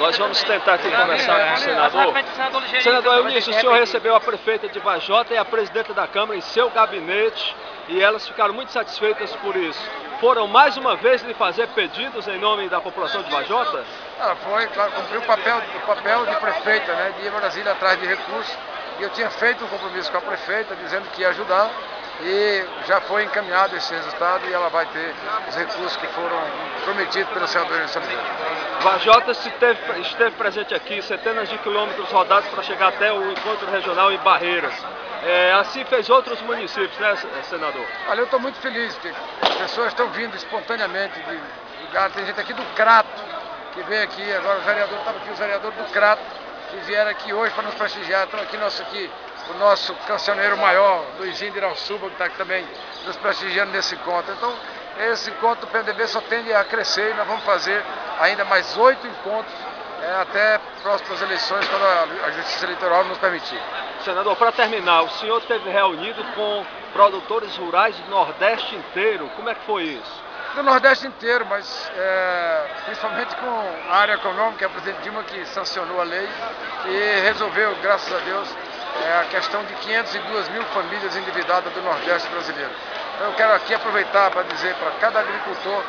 Nós vamos tentar aqui conversar com o senador. Senador Eunício, o senhor recebeu a prefeita de Vajota e a presidenta da Câmara em seu gabinete e elas ficaram muito satisfeitas por isso. Foram mais uma vez lhe fazer pedidos em nome da população de Vajota? Foi, claro, cumpriu o papel de prefeita, né, de ir a Brasília atrás de recursos. E eu tinha feito um compromisso com a prefeita, dizendo que ia ajudar, e já foi encaminhado esse resultado e ela vai ter os recursos que foram prometidos pelo senador Eunício Oliveira. Vajota esteve presente aqui, centenas de quilômetros rodados para chegar até o encontro regional em Barreiras. Assim fez outros municípios, né, senador? Olha, eu estou muito feliz, porque as pessoas estão vindo espontaneamente de lugar. Tem gente aqui do Crato, que veio aqui, agora estava aqui o vereador do Crato, que vieram aqui hoje para nos prestigiar. Estão aqui, o nosso cancioneiro maior, Luizinho de Irauçuba, que está aqui também nos prestigiando nesse encontro. Então, esse encontro do PMDB só tende a crescer e nós vamos fazer ainda mais 8 encontros até próximas eleições, quando a Justiça Eleitoral nos permitir. Senador, para terminar, o senhor esteve reunido com produtores rurais do Nordeste inteiro. Como é que foi isso? Do Nordeste inteiro, mas principalmente com a área econômica, a presidente Dilma que sancionou a lei e resolveu, graças a Deus, a questão de 502 mil famílias endividadas do Nordeste brasileiro. Então eu quero aqui aproveitar para dizer para cada agricultor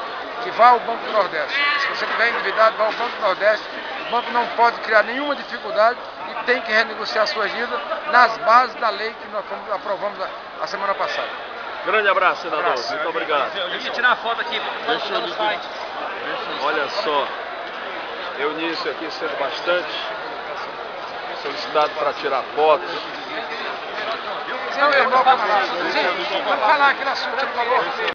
que vá ao Banco do Nordeste. Se você estiver endividado, vá ao Banco do Nordeste. O banco não pode criar nenhuma dificuldade e tem que renegociar suas dívidas nas bases da lei que nós aprovamos a semana passada. Grande abraço, senador. Muito obrigado. Deixa eu tirar uma foto aqui no site. Olha só, Eunício aqui sendo bastante solicitado para tirar fotos. Meu irmão, camarada. Vamos falar aqui na sua, você falou.